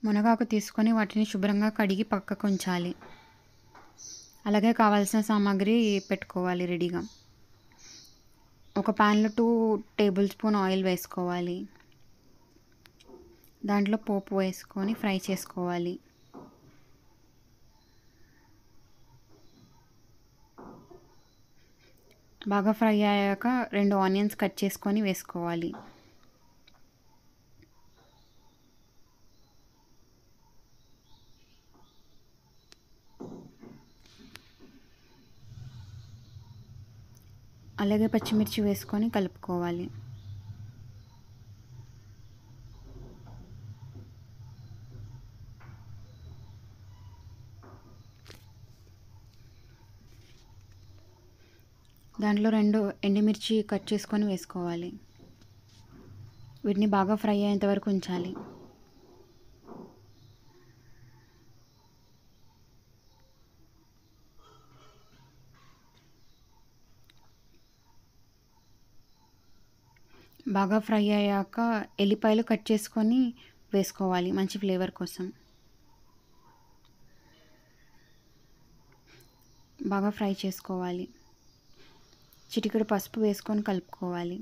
మునగాకు తీసుకొని వాటిని శుభ్రంగా కడిగి పక్కకు ఉంచాలి. అలాగే కావాల్సిన సామాగ్రి పెట్టుకోవాలి రెడీగా. ఒక ప్యాన్లో 2 టేబుల్ స్పూన్ ఆయిల్ వేసుకోవాలి. దాంట్లో పోపు వేసుకొని ఫ్రై చేసుకోవాలి. బాగా ఫ్రై అయ్యాక 2 ఆనియన్స్ కట్ చేసుకొని వేసుకోవాలి. అలాగే పచ్చిమిర్చి వేసుకొని కలుపుకోవాలి. దాంట్లో 2 ఎండుమిర్చి కట్ చేసుకొని వేసుకోవాలి. వీటిని బాగా ఫ్రై అయ్యేంత వరకు ఉంచాలి. బాగా ఫ్రై అయ్యాక ఎల్లిపాయలు కట్ చేసుకొని వేసుకోవాలి మంచి ఫ్లేవర్ కోసం. బాగా ఫ్రై చేసుకోవాలి. చిటికెడు పసుపు వేసుకొని కలుపుకోవాలి.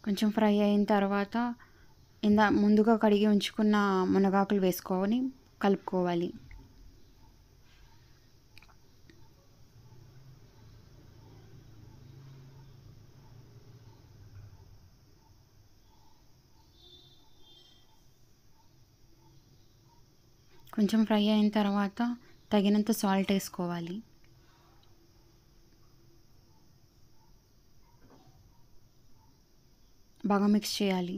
కొంచెం ఫ్రై అయిన తర్వాత ముందుగా కడిగి ఉంచుకున్న మునగాకులు వేసుకొని కలుపుకోవాలి. కొంచెం ఫ్రై అయిన తర్వాత తగినంత సాల్ట్ వేసుకోవాలి. బాగా మిక్స్ చేయాలి.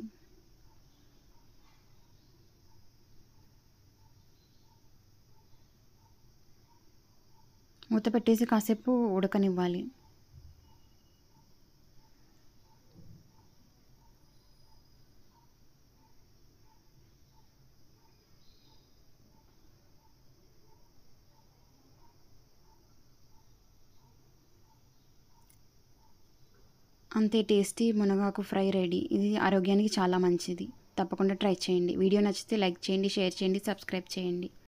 మూత పెట్టేసి కాసేపు ఉడకనివ్వాలి. అంతే, టేస్టీ మునగాకు ఫ్రై రెడీ. ఇది ఆరోగ్యానికి చాలా మంచిది. తప్పకుండా ట్రై చేయండి. వీడియో నచ్చితే లైక్ చేయండి, షేర్ చేయండి, సబ్స్క్రైబ్ చేయండి.